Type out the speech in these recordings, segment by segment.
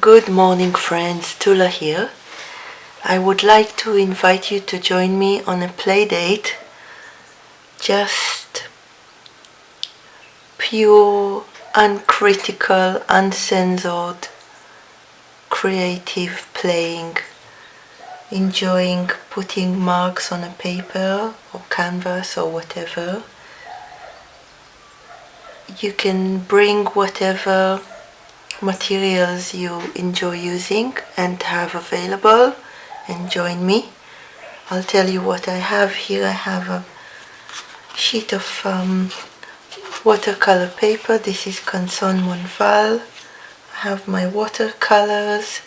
Good morning friends, Tula here. I would like to invite you to join me on a play date. Just pure, uncritical, uncensored, creative playing. Enjoying putting marks on a paper or canvas or whatever. You can bring whatever materials you enjoy using and have available and join me. I'll tell you what I have here. I have a sheet of watercolor paper. This is Canson Monval. I have my watercolors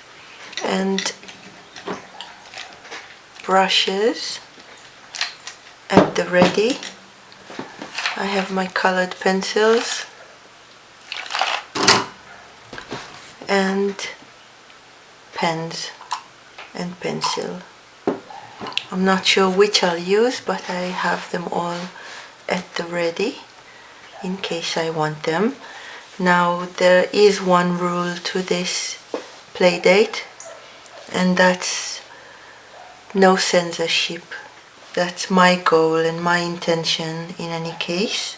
and brushes at the ready. I have my colored pencils and pens and pencil. I'm not sure which I'll use, but I have them all at the ready in case I want them. Now there is one rule to this play date, and that's no censorship. That's my goal and my intention in any case.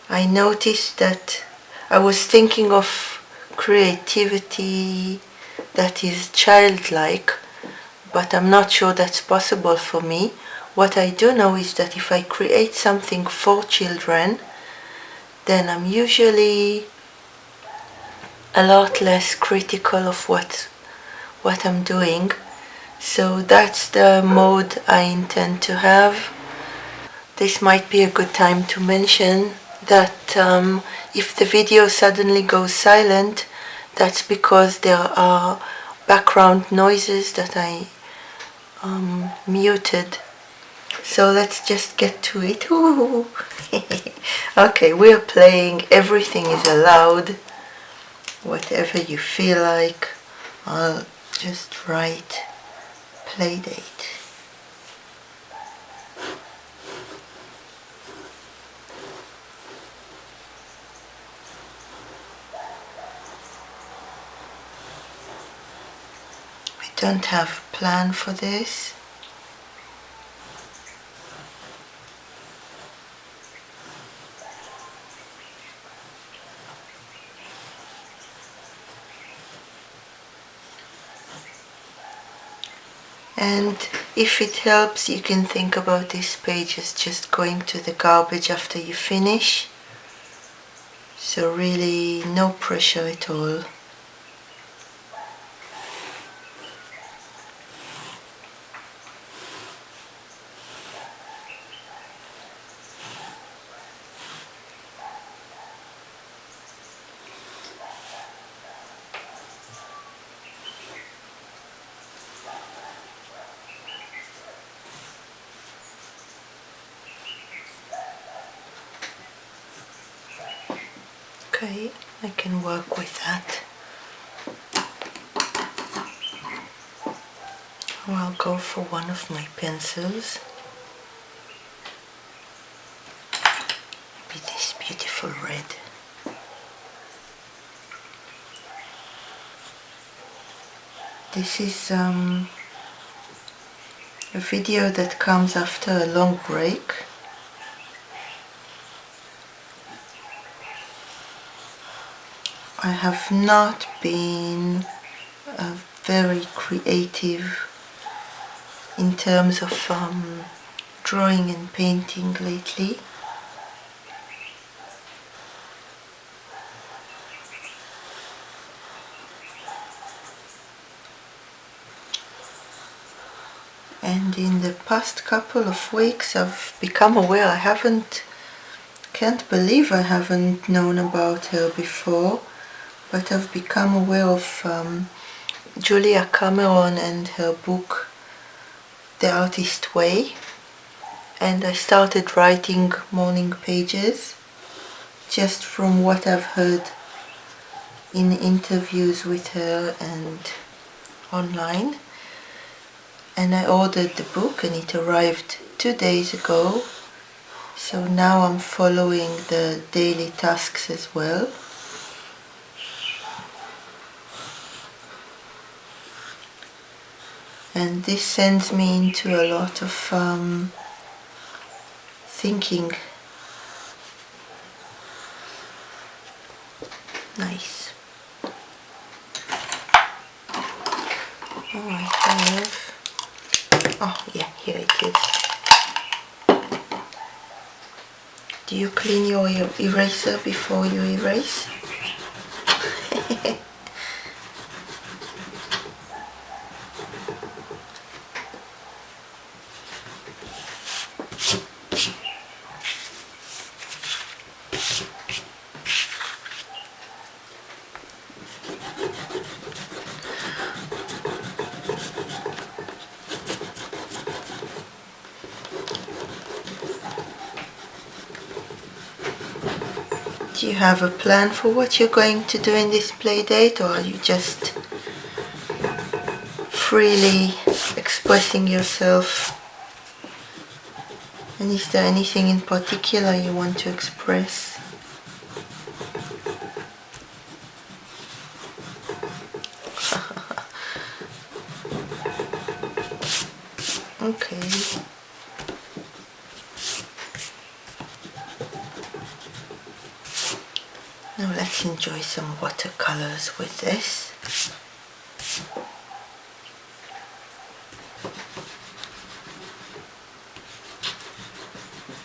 I noticed that I was thinking of creativity that is childlike, but I'm not sure that's possible for me. What I do know is that if I create something for children, then I'm usually a lot less critical of what I'm doing. So that's the mode I intend to have. This might be a good time to mention that if the video suddenly goes silent, that's because there are background noises that I muted. So let's just get to it. Ooh. Okay, we're playing. Everything is allowed. Whatever you feel like. I'll just write play date. We don't have a plan for this. And if it helps, you can think about this page as just going to the garbage after you finish. So really no pressure at all. Okay, I can work with that. I'll go for one of my pencils. Maybe this beautiful red. This is a video that comes after a long break. I have not been very creative in terms of drawing and painting lately. And in the past couple of weeks I've become aware, can't believe I haven't known about her before, but I've become aware of Julia Cameron and her book The Artist Way, and I started writing morning pages just from what I've heard in interviews with her and online. And I ordered the book and it arrived 2 days ago. So now I'm following the daily tasks as well. and this sends me into a lot of thinking. Nice. Oh, I have. Oh, yeah, here it is. Do you clean your eraser before you erase? Do you have a plan for what you're going to do in this play date, or are you just freely expressing yourself? And is there anything in particular you want to express? Okay. Now let's enjoy some watercolors with this.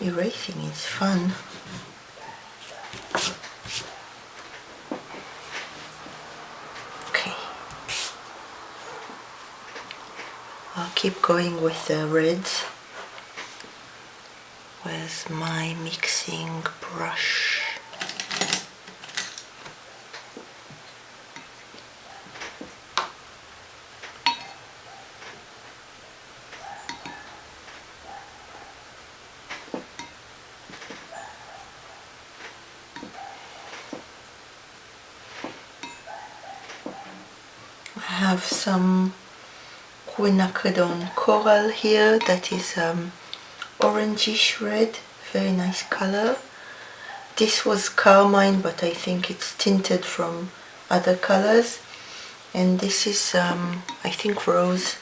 Erasing is fun. Okay. I'll keep going with the reds. Where's my mixing brush? I have some quinacridone coral here that is orangish red, very nice color. This was carmine, but I think it's tinted from other colors. And this is I think rose,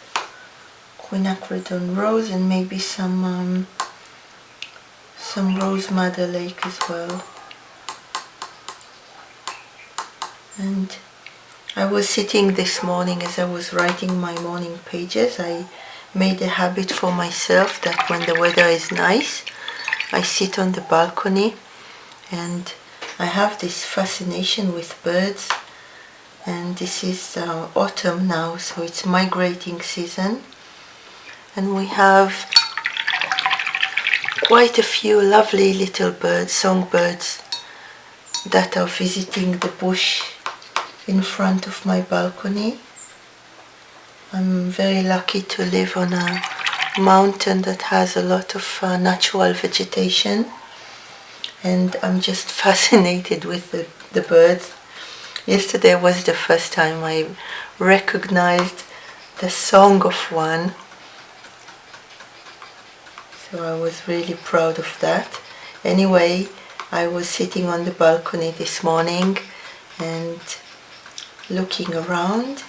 quinacridone rose, and maybe some rose madder lake as well. And I was sitting this morning as I was writing my morning pages. I made a habit for myself that when the weather is nice, I sit on the balcony, and I have this fascination with birds. And this is autumn now, so it's migrating season. And we have quite a few lovely little birds, songbirds, that are visiting the bush in front of my balcony. I'm very lucky to live on a mountain that has a lot of natural vegetation, and I'm just fascinated with the birds. Yesterday was the first time I recognized the song of one, so I was really proud of that. Anyway, I was sitting on the balcony this morning and looking around,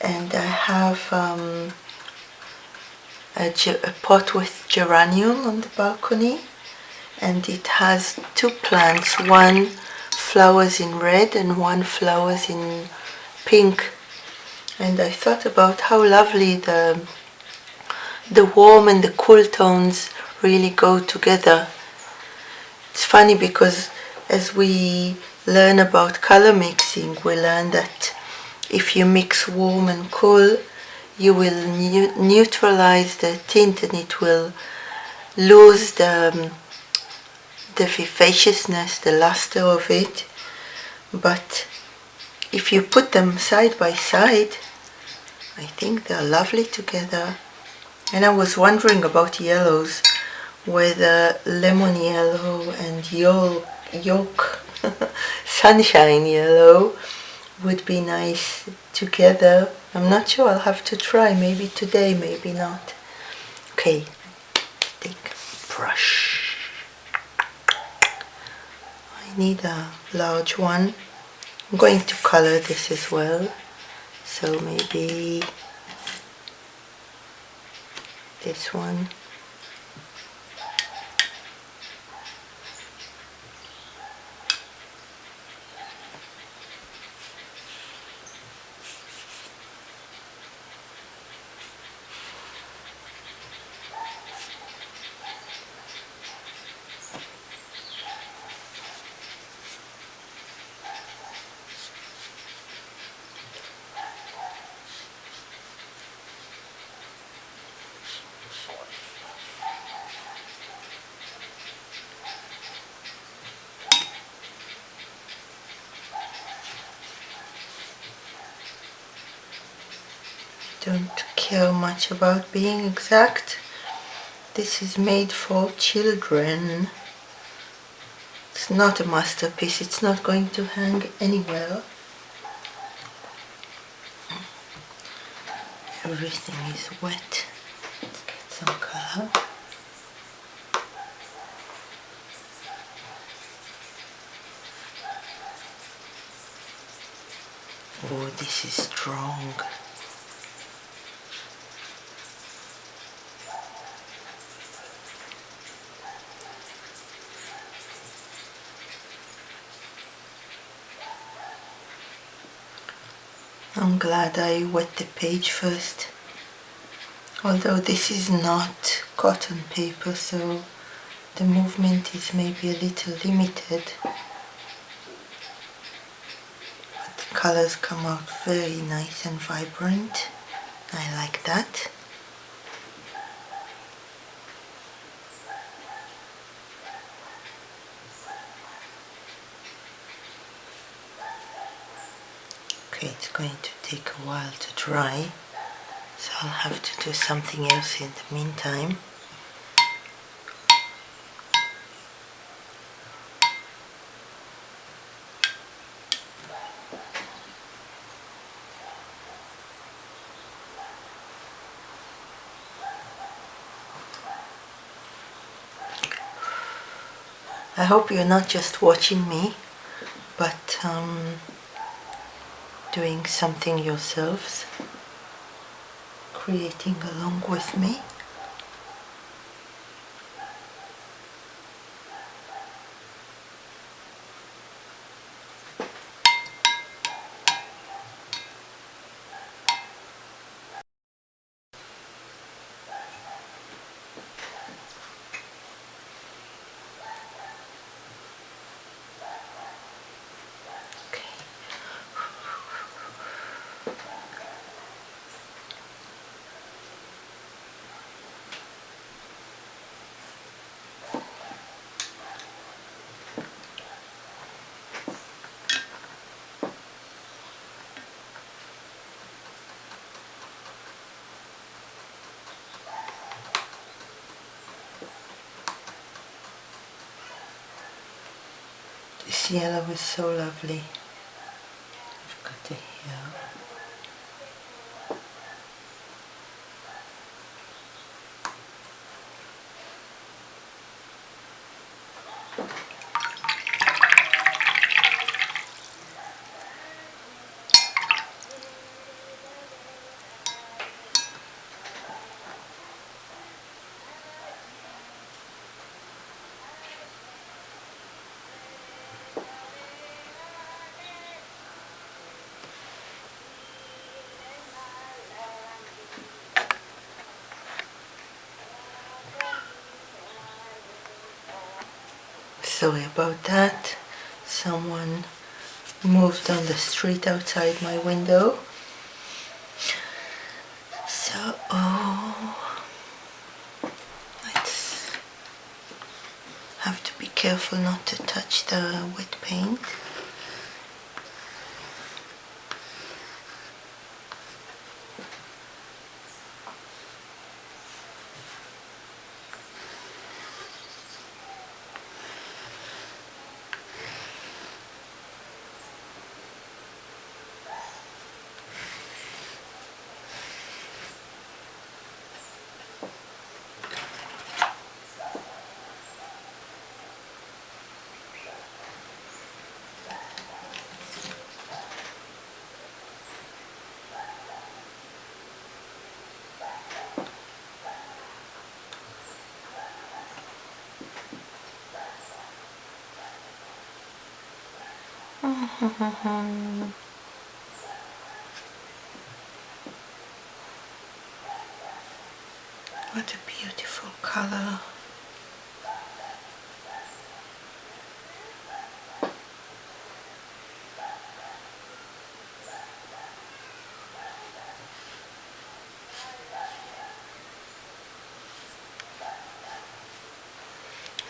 and I have a pot with geranium on the balcony, and it has two plants, one flowers in red and one flowers in pink. And I thought about how lovely the warm and the cool tones really go together. It's funny because as we learn about color mixing, we learn that if you mix warm and cool, you will neutralize the tint, and it will lose the vivaciousness, the luster of it. But if you put them side by side, I think they're lovely together. And I was wondering about yellows, whether lemon yellow and yolk sunshine yellow would be nice together. I'm not sure, I'll have to try, maybe today, maybe not. Okay, take a brush. I need a large one. I'm going to color this as well, so maybe this one. Don't care much about being exact. This is made for children. It's not a masterpiece. It's not going to hang anywhere. Everything is wet. Let's get some color. Oh, this is strong. I'm glad I wet the page first. Although this is not cotton paper, so the movement is maybe a little limited. But the colors come out very nice and vibrant. I like that. Okay, it's going to take a while to dry, so I'll have to do something else in the meantime. I hope you're not just watching me, but doing something yourselves, creating along with me. This yellow is so lovely. I've got it here. Sorry about that. Someone moved on the street outside my window. So, let's have to be careful not to touch the wet paint. What a beautiful color.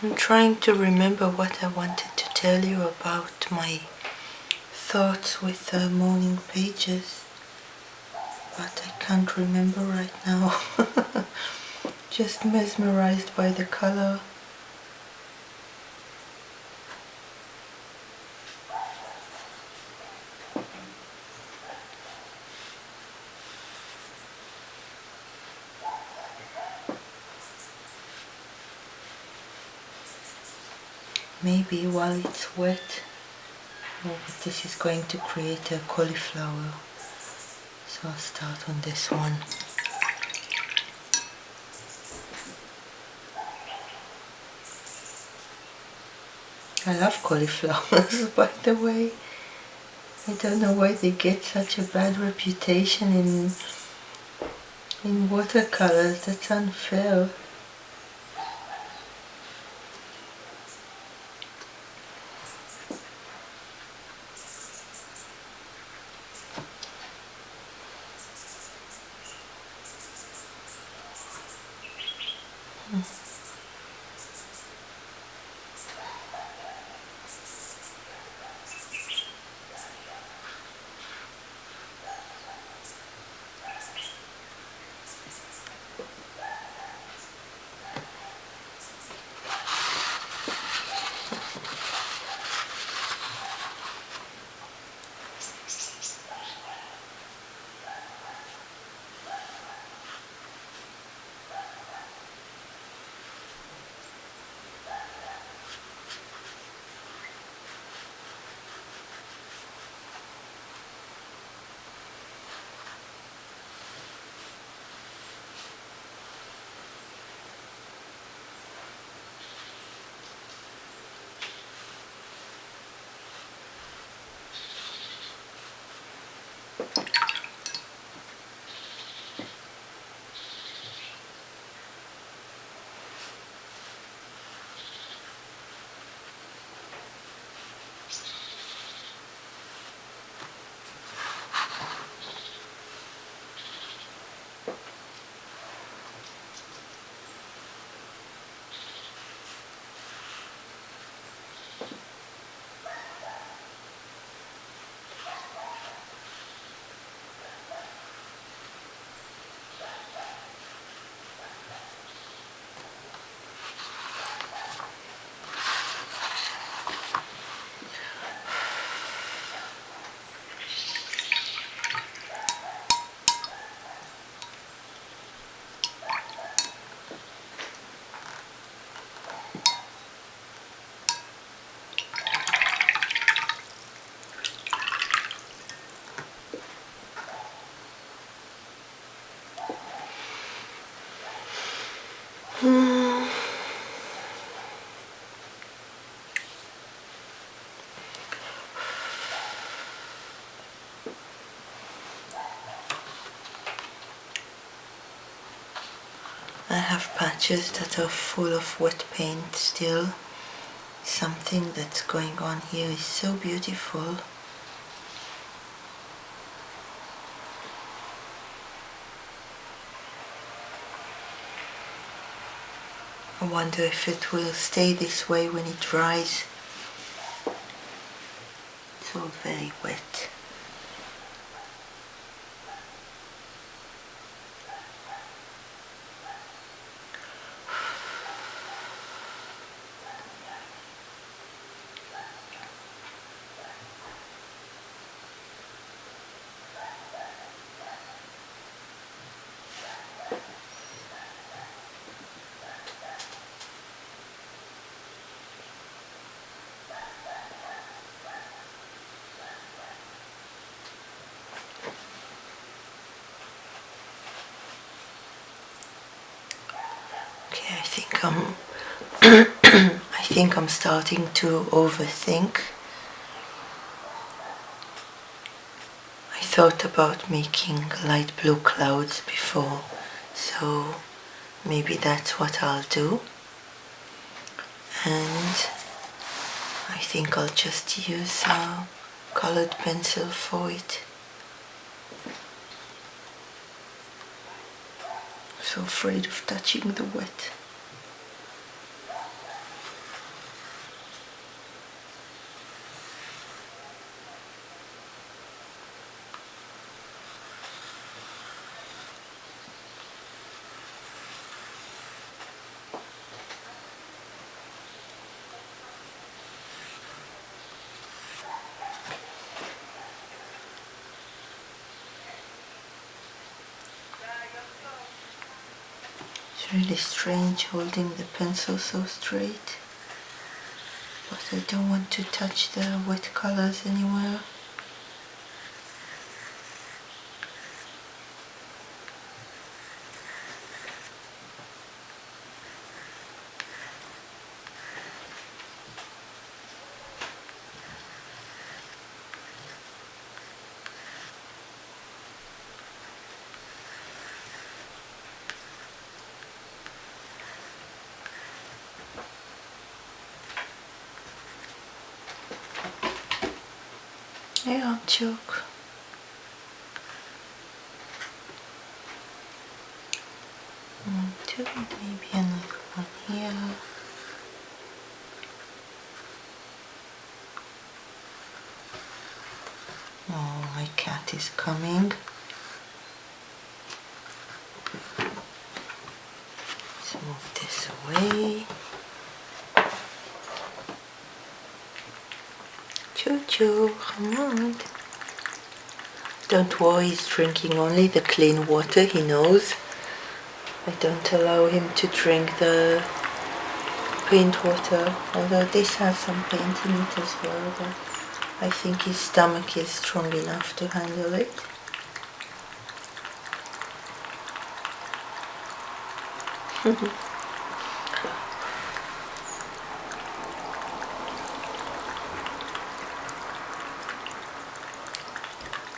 I'm trying to remember what I wanted to tell you about my thoughts with the morning pages, but I can't remember right now. Just mesmerized by the color. Maybe while it's wet, oh, but this is going to create a cauliflower, so I'll start on this one. I love cauliflowers, by the way. I don't know why they get such a bad reputation in watercolors. That's unfair. I have patches that are full of wet paint still. Something that's going on here is so beautiful. I wonder if it will stay this way when it dries. It's all very wet. Okay, I think I'm starting to overthink. thought about making light blue clouds before, so maybe that's what I'll do. And I think I'll just use a colored pencil for it. So afraid of touching the wet. It's really strange holding the pencil so straight, but I don't want to touch the wet colors anywhere. Yeah, joke. Two, maybe another one here. Oh, my cat is coming. Let's move this away. Choo-choo, come on. Don't worry, he's drinking only the clean water, he knows. I don't allow him to drink the paint water, although this has some paint in it as well, but I think his stomach is strong enough to handle it.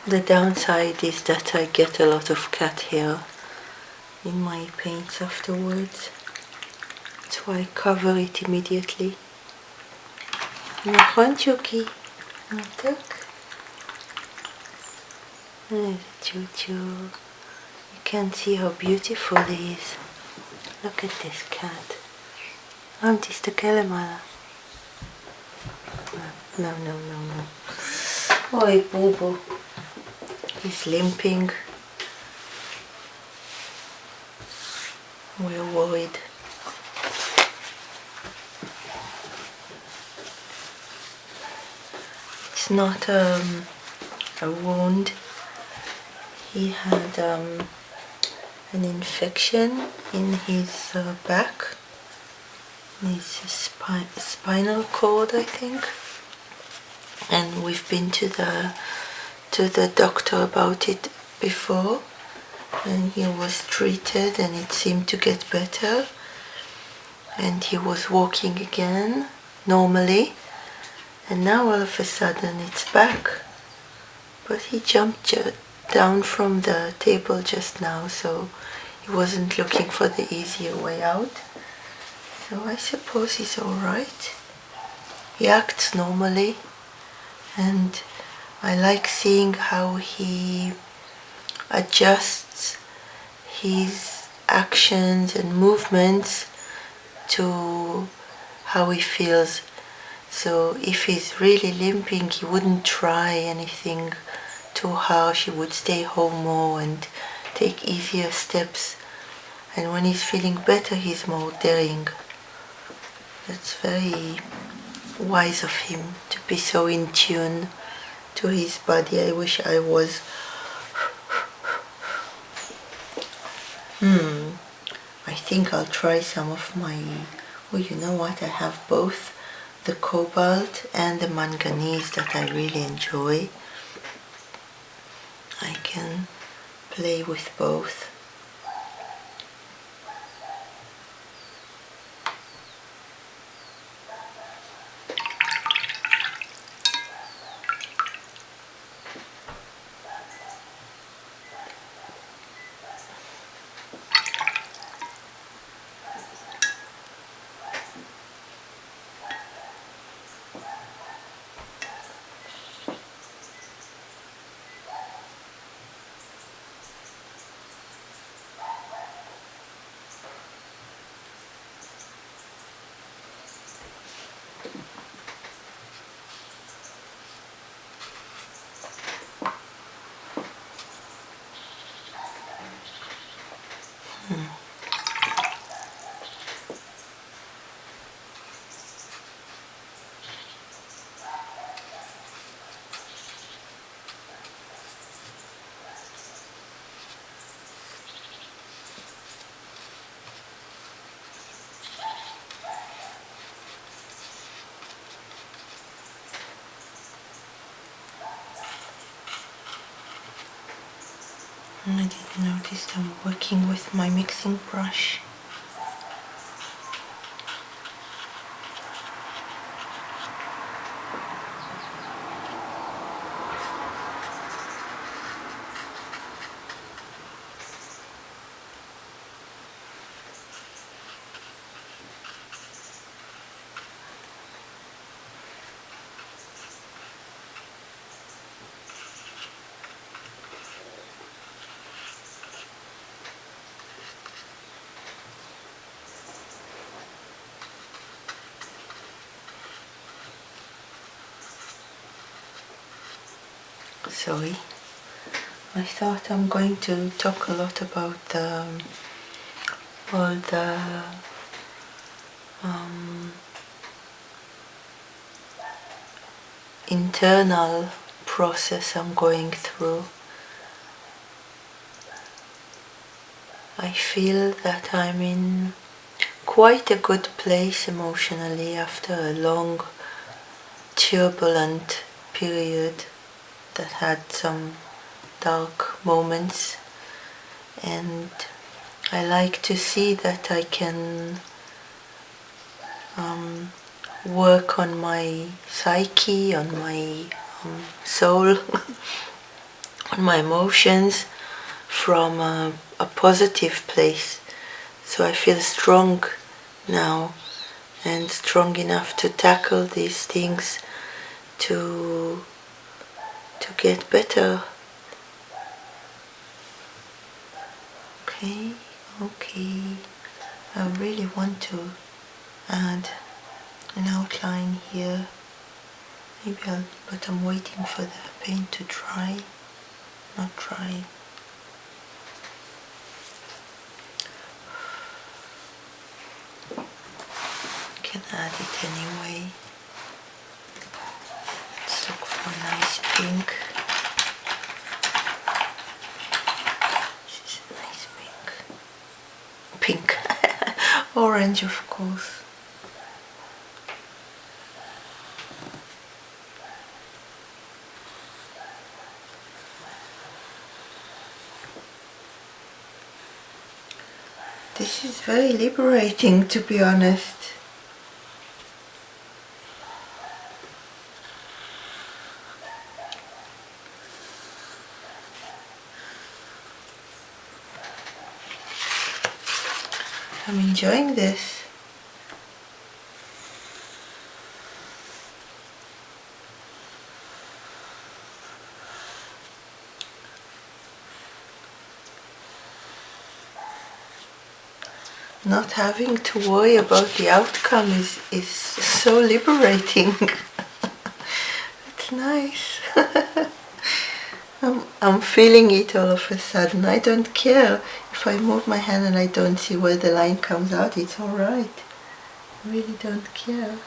The downside is that I get a lot of cat hair in my paints afterwards. That's why I cover it immediately. נכון צ'וקי? מתוק? איזה צ'וצ'ו. You can't see how beautiful he is. Look at this cat. תסתכל למעלה. No, no, no, no. אוי, בובו. He's limping. We're worried. It's not a wound. He had an infection in his back, in his spinal cord, I think. And we've been to the doctor about it before, and he was treated and it seemed to get better, and he was walking again normally, and now all of a sudden it's back. But he jumped down from the table just now, so he wasn't looking for the easier way out. So I suppose he's alright. He acts normally, and I like seeing how he adjusts his actions and movements to how he feels. So if he's really limping, he wouldn't try anything too harsh. He would stay home more and take easier steps. And when he's feeling better, he's more daring. That's very wise of him to be so in tune to his body. I wish I was. I think I'll try some of my. Oh, you know what? I have both the cobalt and the manganese that I really enjoy. I can play with both. I didn't notice I'm working with my mixing brush. Sorry, I thought I'm going to talk a lot about all the internal process I'm going through. I feel that I'm in quite a good place emotionally after a long, turbulent period that had some dark moments, and I like to see that I can work on my psyche, on my soul, on my emotions from a positive place. So I feel strong now and strong enough to tackle these things, to get better. Okay, I really want to add an outline here. Maybe but I'm waiting for the paint to dry, not dry. Can add it anyway. Let's look for a nice pink. This is a nice pink. Pink. Orange, of course. This is very liberating, to be honest. I'm enjoying this. Not having to worry about the outcome is so liberating. It's nice. I'm feeling it all of a sudden. I don't care if I move my hand and I don't see where the line comes out. It's alright. I really don't care.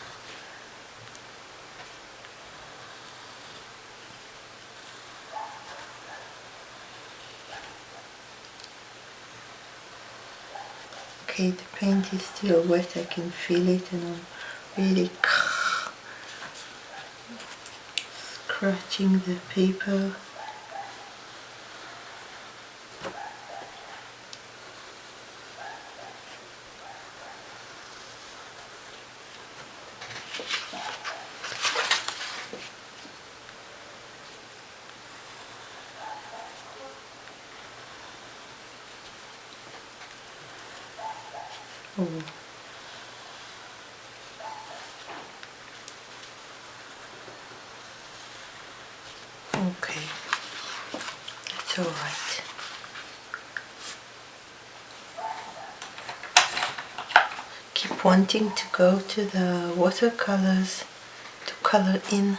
Okay, the paint is still wet. I can feel it, and I'm really scratching the paper. Oh. Okay, it's all right. Keep wanting to go to the watercolors to color in.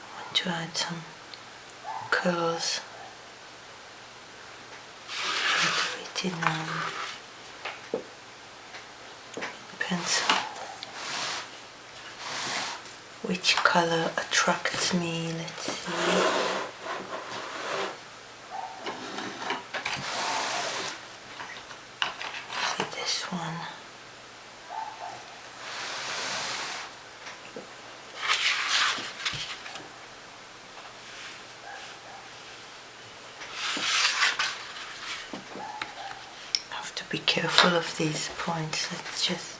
I want to add some curls. In pencil. Which color attracts me? Let's see. this one. I have to be careful of these points. Let's just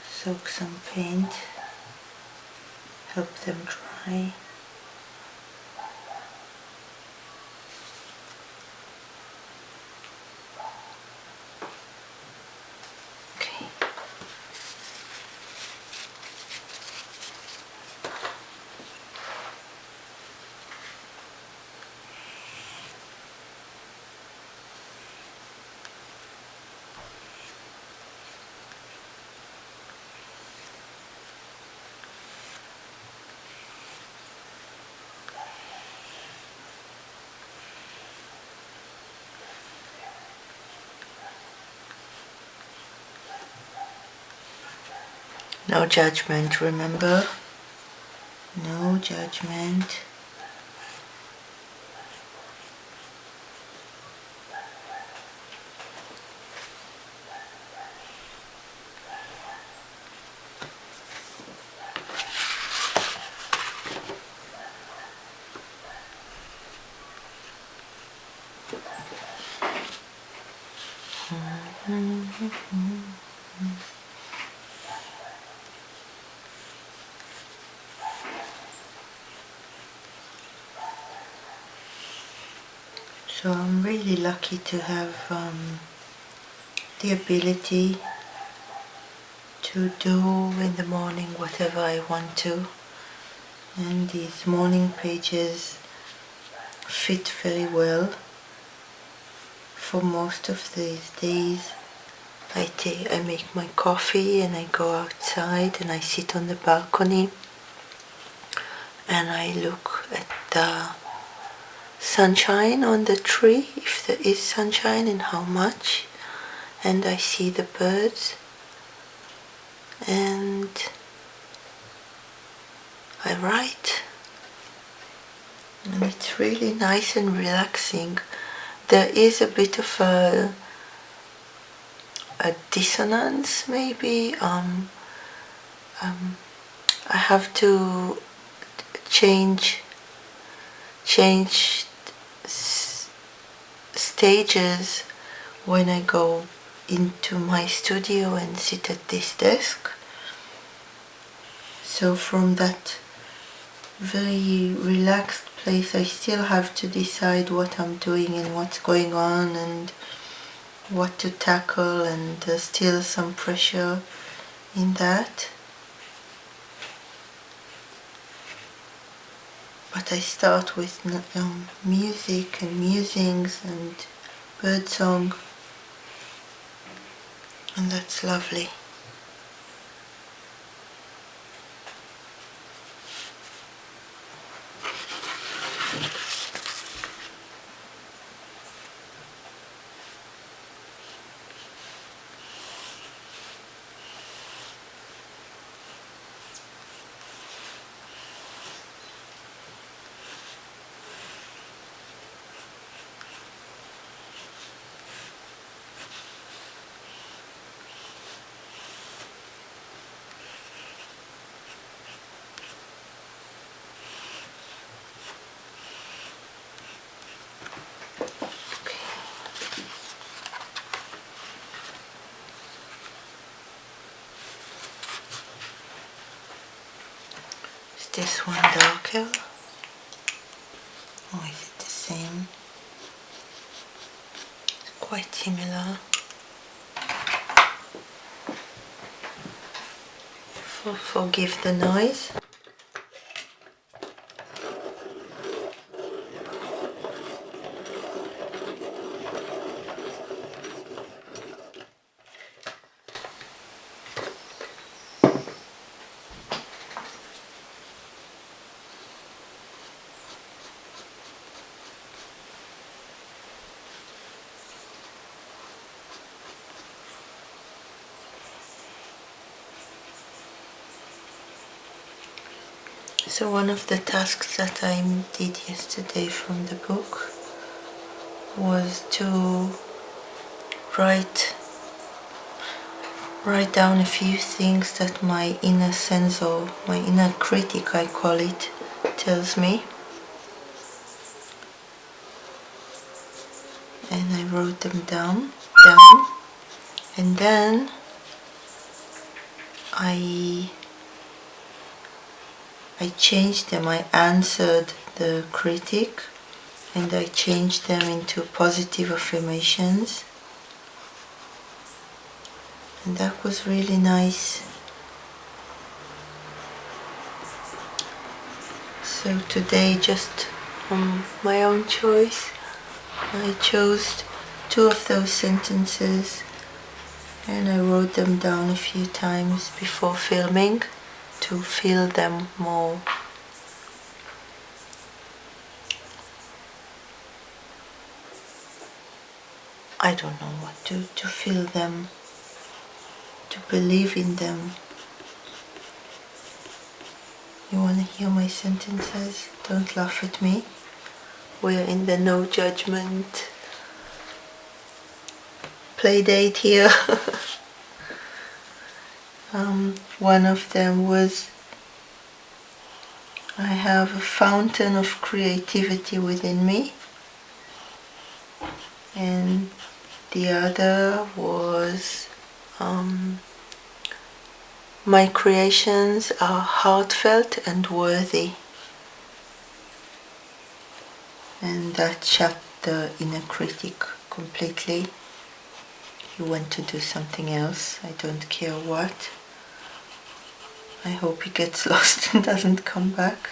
soak some paint, help them dry. Okay. No judgment, remember? No judgment. So I'm really lucky to have the ability to do in the morning whatever I want to, and these morning pages fit very well for most of these days. I make my coffee and I go outside and I sit on the balcony and I look at the sunshine on the tree, if there is sunshine and how much, and I see the birds and I write, and it's really nice and relaxing. There is a bit of a dissonance maybe. I have to change stages when I go into my studio and sit at this desk. So from that very relaxed place I still have to decide what I'm doing and what's going on and what to tackle, and there's still some pressure in that. But I start with music and musings and birdsong, and that's lovely. Is this one darker? Or is it the same? It's quite similar. Forgive the noise. So one of the tasks that I did yesterday from the book was to write down a few things that my inner sensor, my inner critic I call it, tells me. And I wrote them down, and then I changed them. I answered the critic and I changed them into positive affirmations, and that was really nice. So today, just on my own choice, I chose 2 of those sentences and I wrote them down a few times before filming to feel them more. I don't know what to feel them, to believe in them. You want to hear my sentences? Don't laugh at me. We're in the no judgment play date here. One of them was, I have a fountain of creativity within me. And the other was, my creations are heartfelt and worthy. And that shut the inner critic completely. You want to do something else, I don't care what. I hope he gets lost and doesn't come back.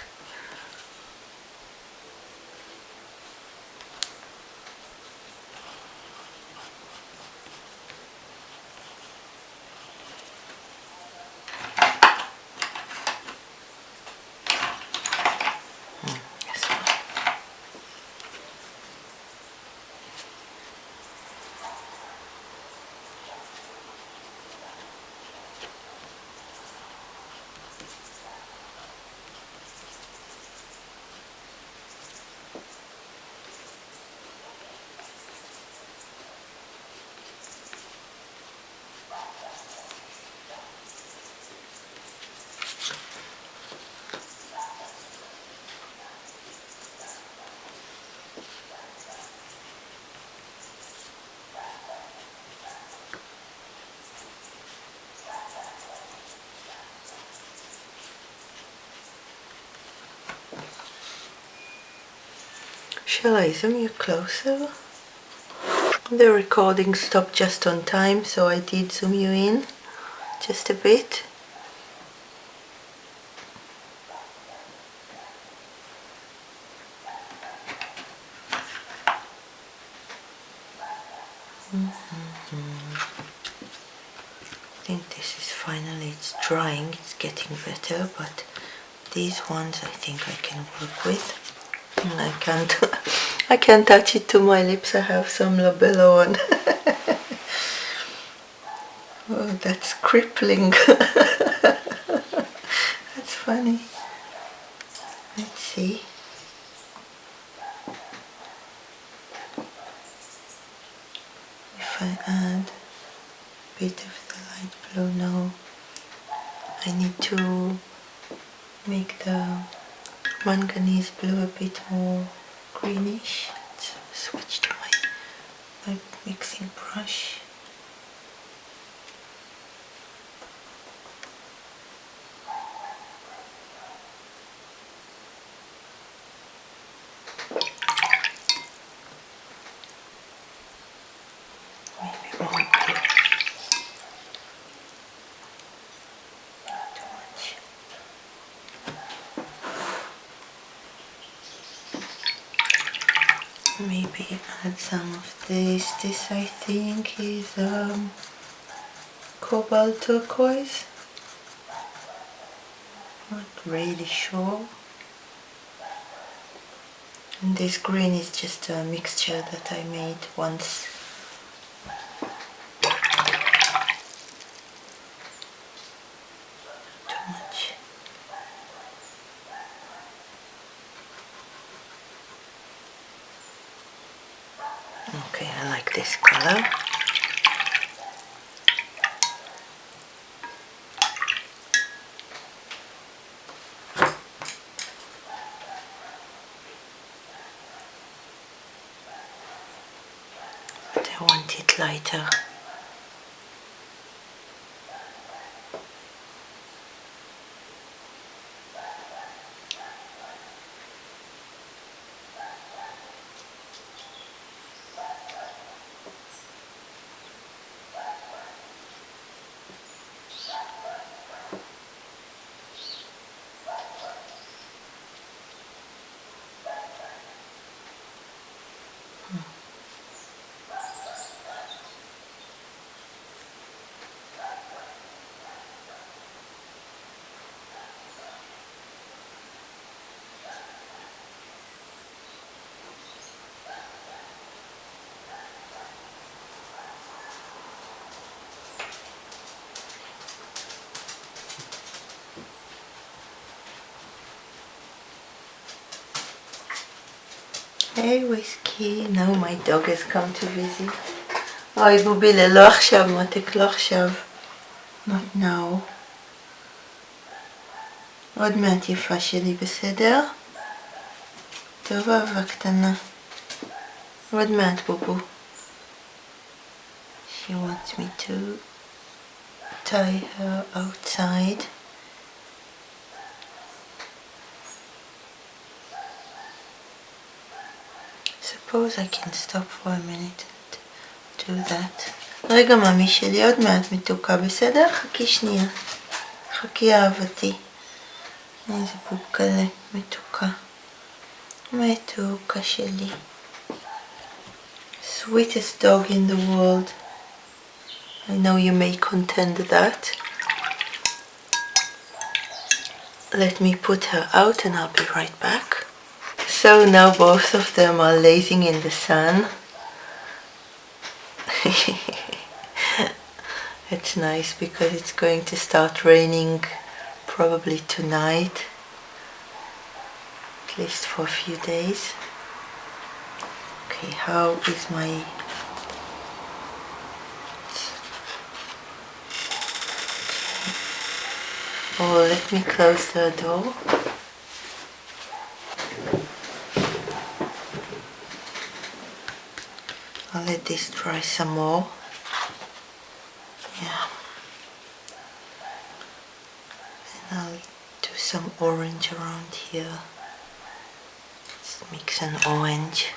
Shall I zoom you closer? The recording stopped just on time, so I did zoom you in just a bit. I think this is finally, it's drying, it's getting better, but these ones I think I can work with. And I can't touch it to my lips, I have some labello on. Oh, that's crippling. That's funny. Let's see. If I add a bit of the light blue now, I need to make the manganese blue a bit more greenish. Let's switch to my mixing brush. Maybe more blue. Not too much. Maybe add some of this. This I think is cobalt turquoise. Not really sure. And this green is just a mixture that I made once. Too much. Okay, I like this color. but I want it lighter. Hey Whiskey, now my dog has come to visit. אוי בובילה, לא עכשיו מותק, לא עכשיו. Not now. עוד מעט יפה שלי, בסדר? טוב אהבה קטנה. עוד מעט בובו. She wants me to tie her outside. Suppose I can stop for a minute and do that. רגע ממי שלי, עוד מעט מתוקה, בסדר? חכי שנייה. חכי אהבתי. איזה בוקלה, מתוקה. מתוקה שלי. Sweetest dog in the world. I know you may contend that. Let me put her out and I'll be right back. So now both of them are lazing in the sun. It's nice because it's going to start raining probably tonight, at least for a few days. Okay, how is my... Oh, let me close the door. I'll let this dry some more. Yeah. And I'll do some orange around here. Let's mix an orange.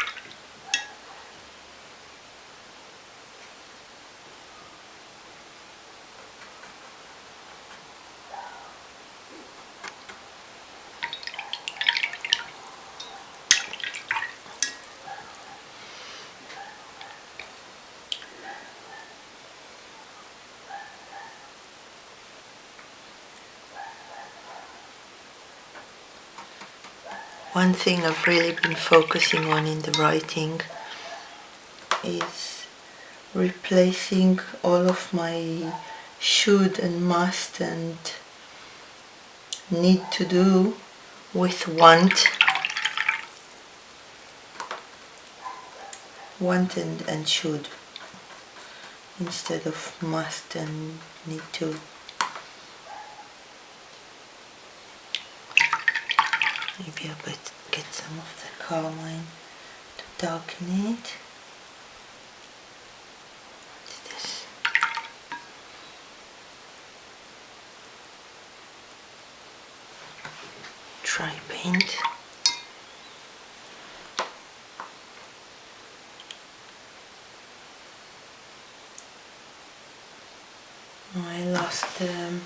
One thing I've really been focusing on in the writing is replacing all of my should and must and need to do with want. Want and should instead of must and need to. Maybe I better get some of the carmine to darken it. What's this? Dry paint. Oh, I lost the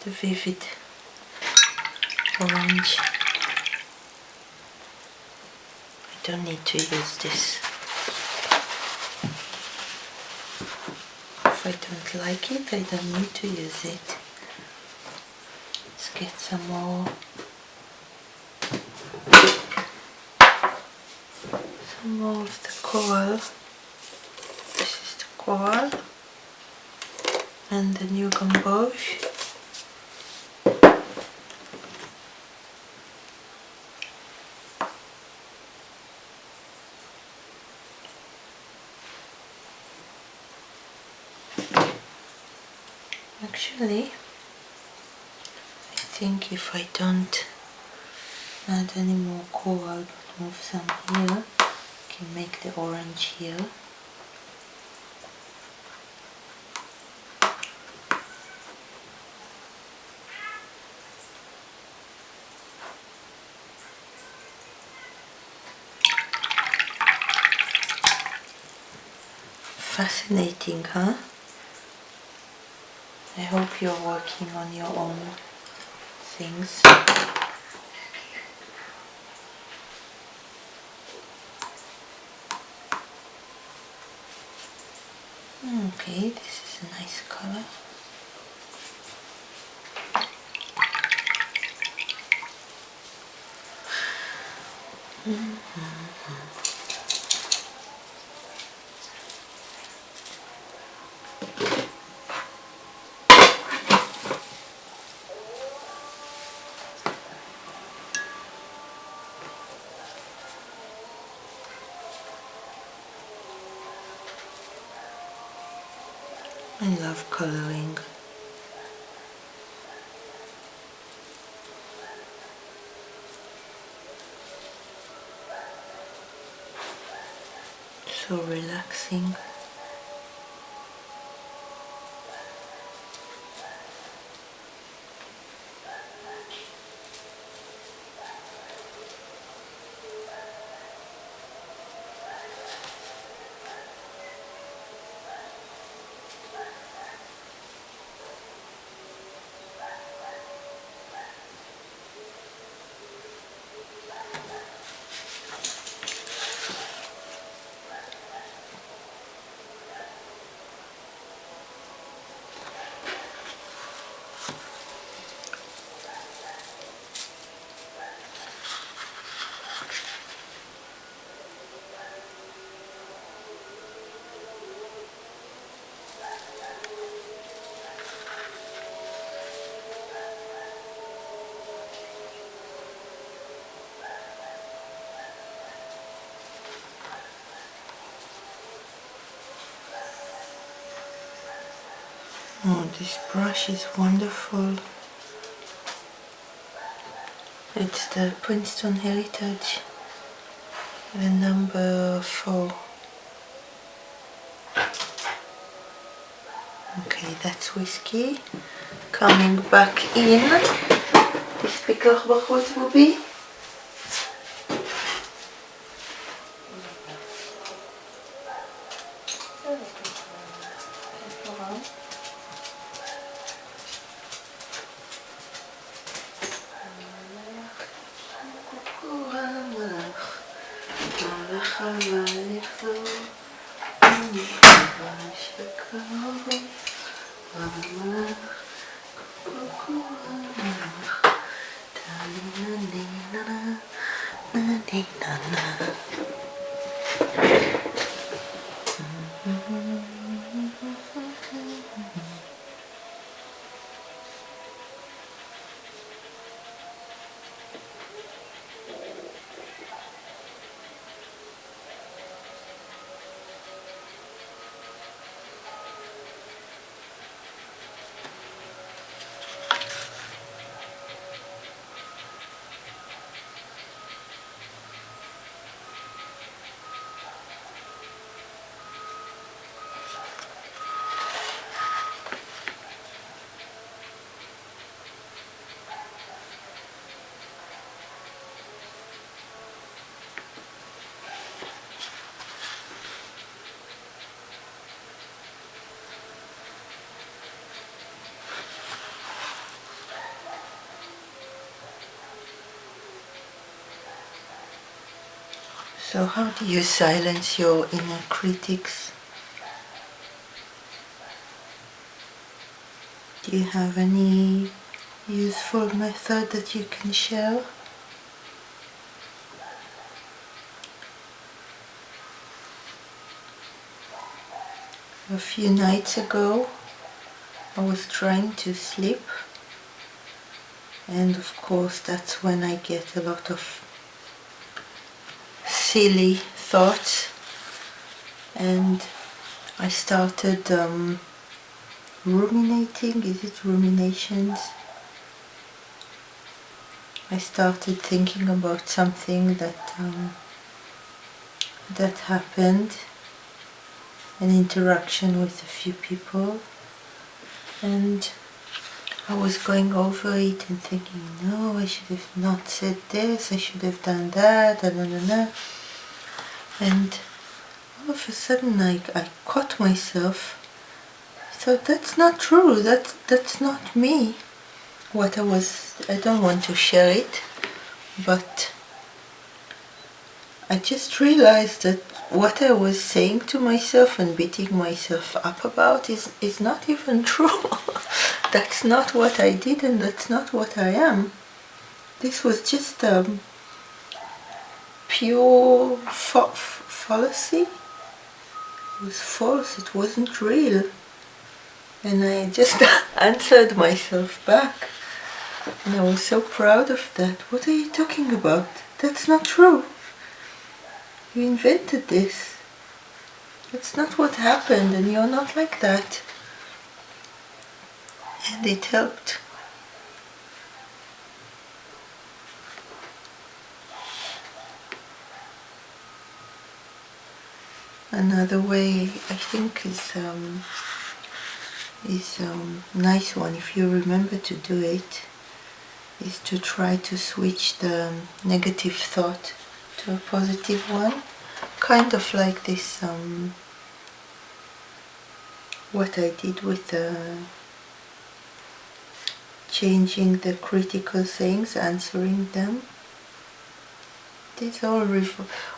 vivid orange. I don't need to use this. If I don't like it, I don't need to use it. Let's get some more. Some more of the coral. This is the coral. And the new gamboge. Actually, I think if I don't add any more coral but move some here, I make the orange here. Fascinating, huh? I hope you're working on your own things. Okay, this is a nice color. I love coloring. So relaxing. Oh, this brush is wonderful. It's the Princeton Heritage, the number 4. Okay, that's whiskey. Coming back in. תספיק לך בחוץ בובי? So how do you silence your inner critics? Do you have any useful method that you can share? A few nights ago, I was trying to sleep, and of course that's when I get a lot of silly thoughts, and I started ruminating. Is it ruminations? I started thinking about something that that happened, an interaction with a few people, and I was going over it and thinking, no, I should have not said this, I should have done that, and all of a sudden I caught myself. So that's not true, that's not me. I don't want to share it, but I just realized that what I was saying to myself and beating myself up about is not even true. That's not what I did, and that's not what I am. This was just pure fallacy. It was false, it wasn't real. And I just answered myself back. And I was so proud of that. What are you talking about? That's not true. You invented this. That's not what happened, and you're not like that. And it helped. Another way I think is nice one, if you remember to do it, is to try to switch the negative thought to a positive one. Kind of like this, what I did with changing the critical things, answering them.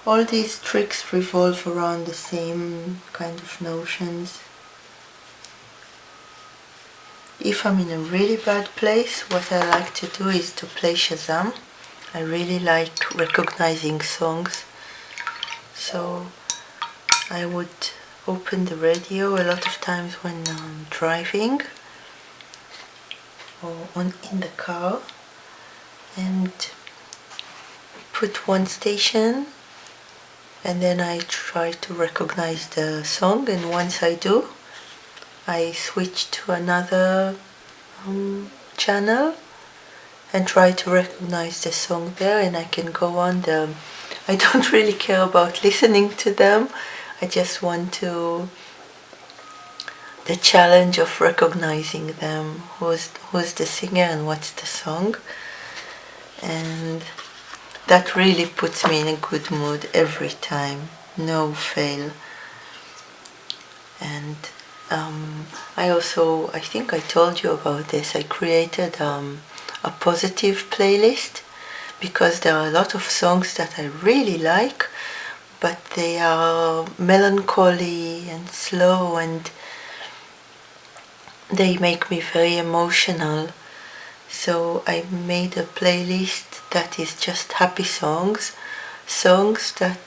All these tricks revolve around the same kind of notions. If I'm in a really bad place, what I like to do is to play Shazam. I really like recognizing songs, so I would open the radio a lot of times when I'm driving or in the car, and put one station, and then I try to recognize the song, and once I do, I switch to another channel and try to recognize the song there, and I can go on them. I don't really care about listening to them. I just want the challenge of recognizing them. Who's the singer and what's the song? And that really puts me in a good mood every time, no fail. And I think I told you about this, I created a positive playlist, because there are a lot of songs that I really like, but they are melancholy and slow, and they make me very emotional. So I made a playlist that is just happy songs that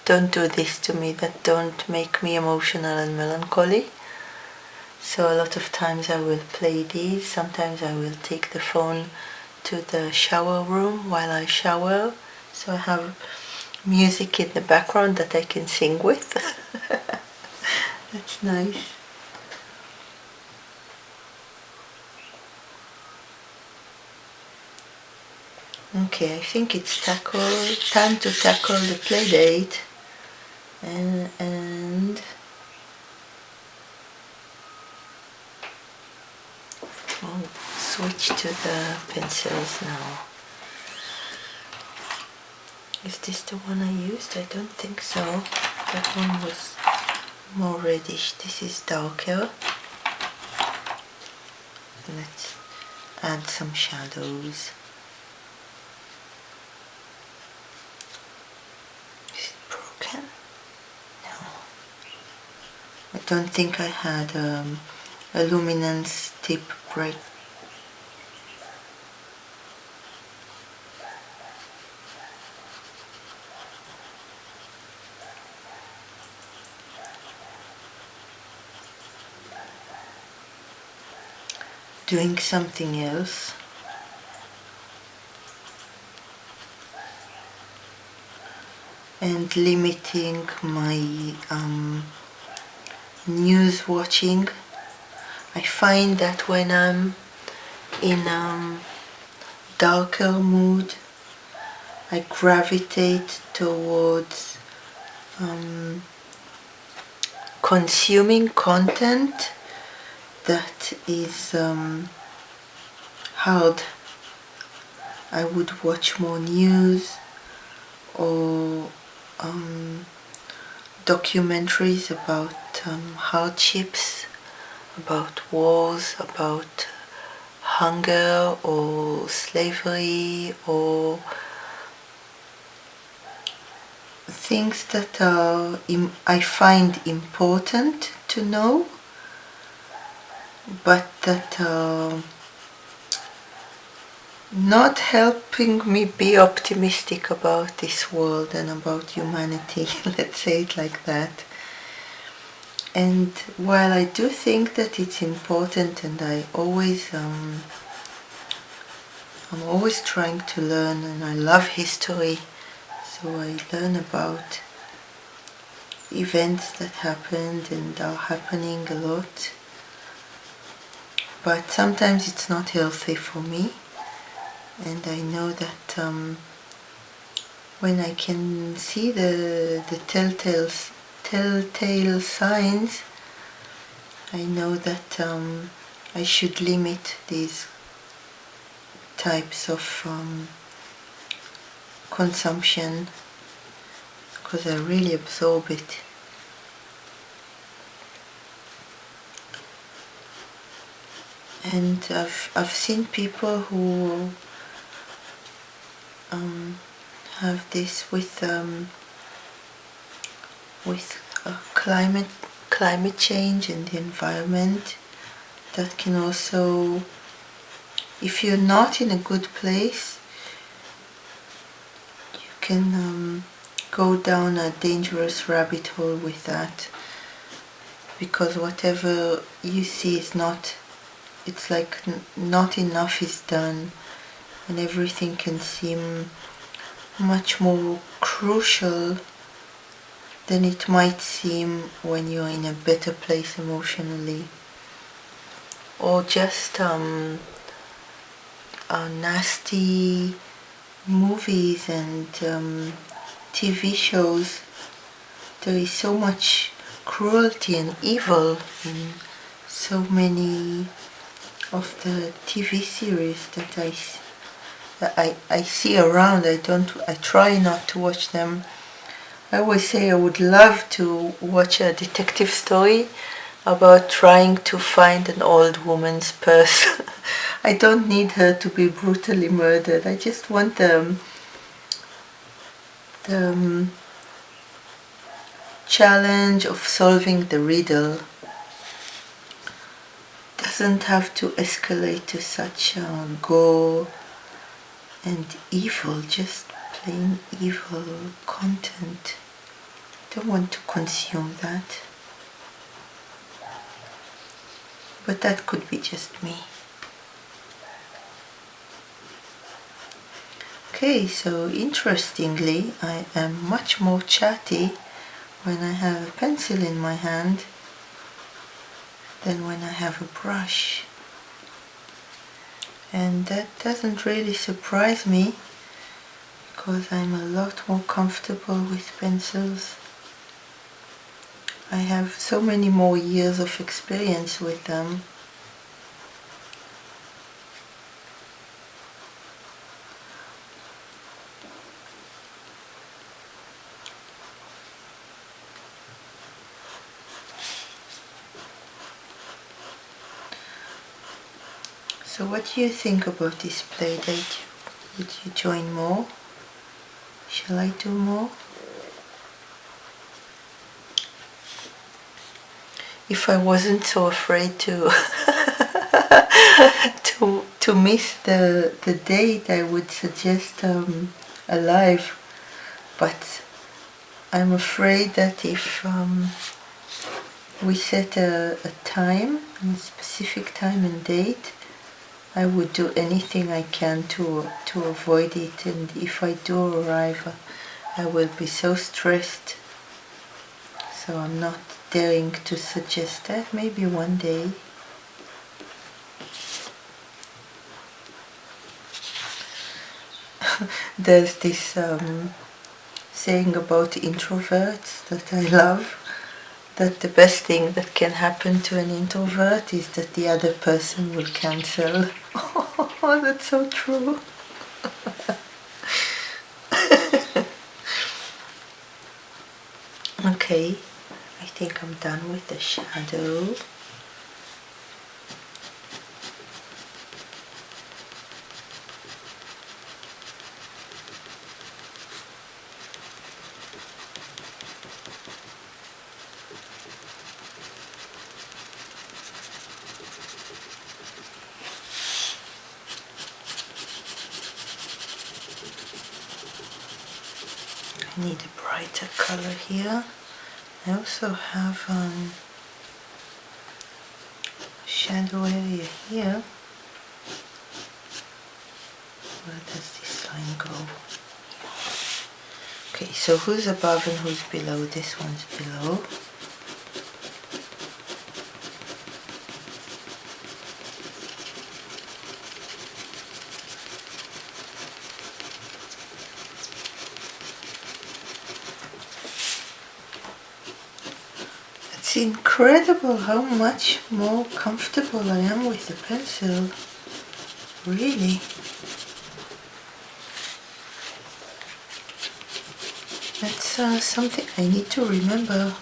don't do this to me, that don't make me emotional and melancholy. So a lot of times I will play these. Sometimes I will take the phone to the shower room while I shower, so I have music in the background that I can sing with. That's nice. Okay, I think it's time to tackle the play date, and I'll switch to the pencils now. Is this the one I used? I don't think so. That one was more reddish. This is darker. Let's add some shadows. I don't think I had a luminance tip break. Doing something else. And limiting my news watching. I find that when I'm in darker mood, I gravitate towards consuming content that is hard. I would watch more news or documentaries about hardships, about wars, about hunger or slavery, or things that I find important to know, but that are not helping me be optimistic about this world and about humanity. Let's say it like that. And while I do think that it's important, and I'm always trying to learn, and I love history, so I learn about events that happened and are happening a lot. But sometimes it's not healthy for me, and I know that when I can see the telltale signs, I know that I should limit these types of consumption, because I really absorb it. And I've seen people who have this with climate change and the environment, that can also, if you're not in a good place, you can go down a dangerous rabbit hole with that, because whatever you see is not, it's like not enough is done, and everything can seem much more crucial than it might seem when you're in a better place emotionally. Or just nasty movies and TV shows. There is so much cruelty and evil in so many of the TV series that I see around. I try not to watch them. I always say I would love to watch a detective story about trying to find an old woman's purse. I don't need her to be brutally murdered. I just want the challenge of solving the riddle. Doesn't have to escalate to such gore and evil, just plain evil content. Don't want to consume that. But that could be just me. Okay, so interestingly, I am much more chatty when I have a pencil in my hand than when I have a brush. And that doesn't really surprise me, because I'm a lot more comfortable with pencils. I have so many more years of experience with them. So what do you think about this play date? Would you join more? Shall I do more? If I wasn't so afraid to to miss the date, I would suggest a live. But I'm afraid that if we set a time, a specific time and date, I would do anything I can to avoid it, and if I do arrive, I will be so stressed. So I'm not daring to suggest that. Maybe one day. there's this saying about introverts that I love, that the best thing that can happen to an introvert is that the other person will cancel. Oh, that's so true. Okay, I think I'm done with the shadow. I need a brighter color here. I also have shadow area here. Where does this line go? Okay, so who's above and who's below? This one's below. It's incredible how much more comfortable I am with the pencil. Really. That's something I need to remember.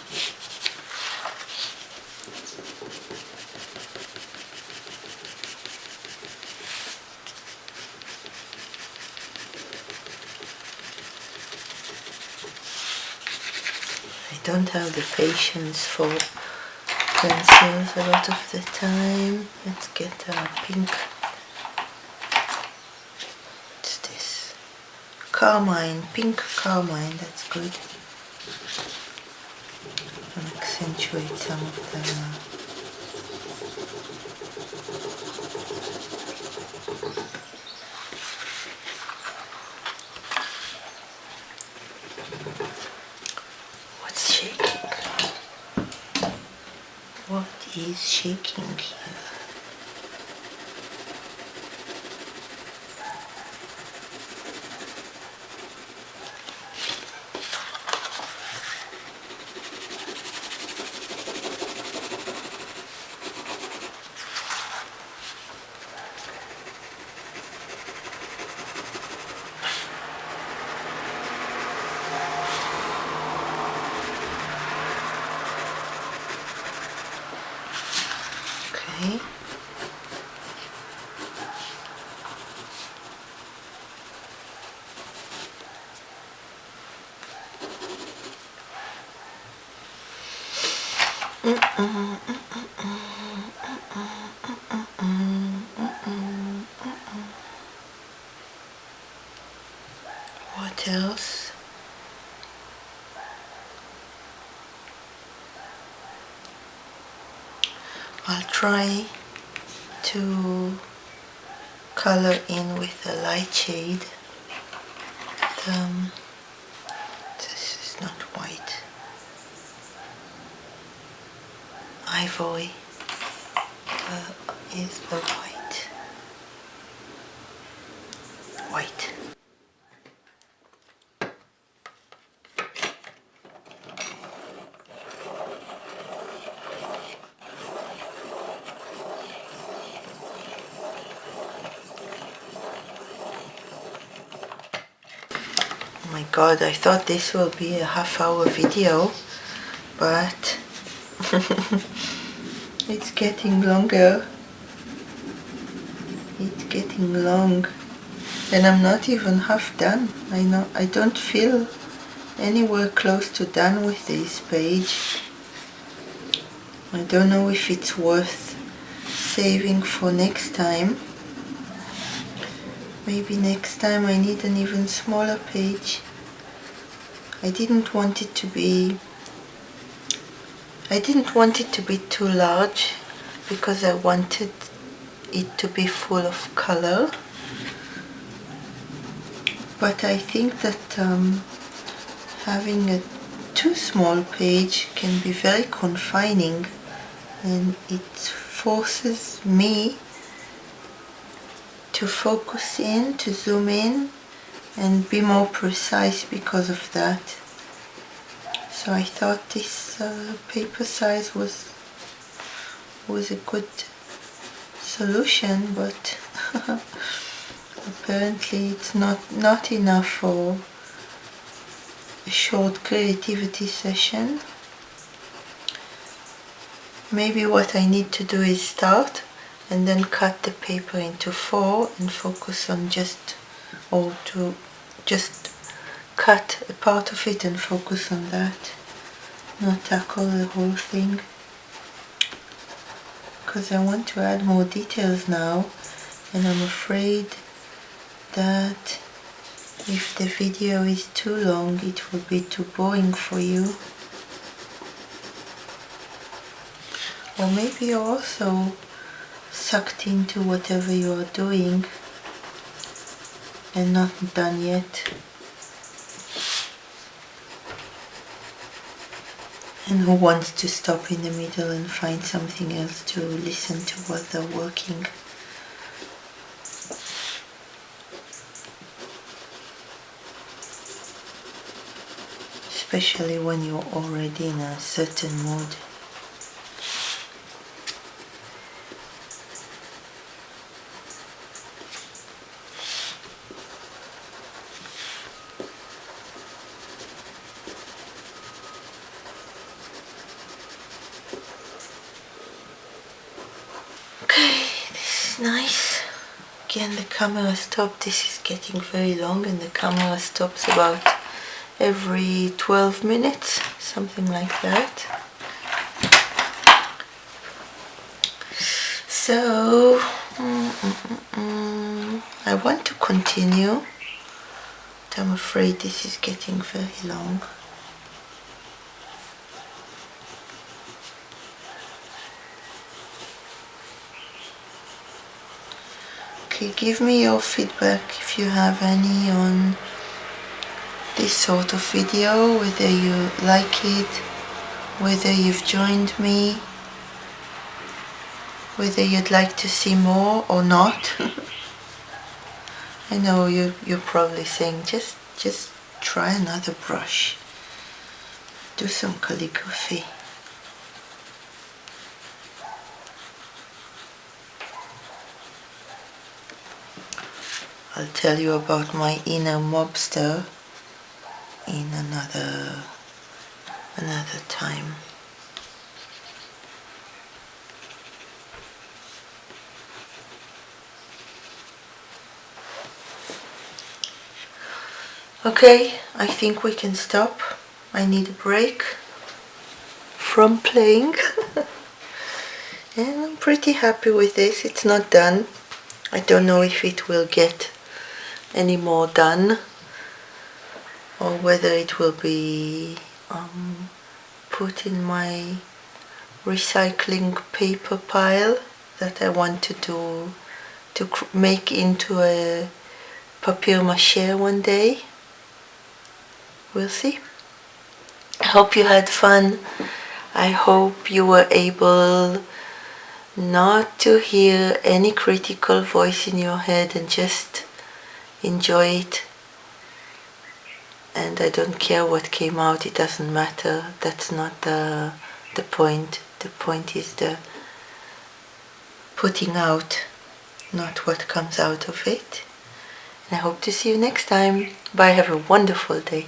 I don't have the patience for pencils a lot of the time. Let's get a pink. What's this? Carmine, pink carmine, that's good. And accentuate some of the What is shaking here? Okay. What else? I'll try to color in with a light shade. This is not white. Ivory is the white. White. Oh my god, I thought this will be a half-hour video, but it's getting longer. It's getting long, and I'm not even half done. I don't feel anywhere close to done with this page. I don't know if it's worth saving for next time. Maybe next time I need an even smaller page. I didn't want it to be too large because I wanted it to be full of color. But I think that having a too small page can be very confining, and it forces me to focus in, to zoom in and be more precise because of that. So I thought this paper size was a good solution, but apparently it's not enough for a short creativity session. Maybe what I need to do is start and then cut the paper into 4 and focus on just cut a part of it and focus on that, not tackle the whole thing, because I want to add more details now, and I'm afraid that if the video is too long it will be too boring for you. Or maybe you're also sucked into whatever you are doing and not done yet, and who wants to stop in the middle and find something else to listen to while they're working. Especially when you're already in a certain mood. Okay, this is nice. Again, the camera stopped. This is getting very long, and the camera stops about every 12 minutes, something like that. So I want to continue, but I'm afraid this is getting very long. Okay, give me your feedback if you have any on this sort of video, whether you like it, whether you've joined me, whether you'd like to see more or not. I know you're probably saying, just try another brush, do some calligraphy. I'll tell you about my inner mobster in another time. Okay, I think we can stop. I need a break from playing. And I'm pretty happy with this. It's not done. I don't know if it will get any more done, or whether it will be put in my recycling paper pile that I want to make into a papier-mâché one day. We'll see. I hope you had fun. I hope you were able not to hear any critical voice in your head and just enjoy it. And I don't care what came out, it doesn't matter. That's not the point. The point is the putting out, not what comes out of it. And I hope to see you next time. Bye, have a wonderful day.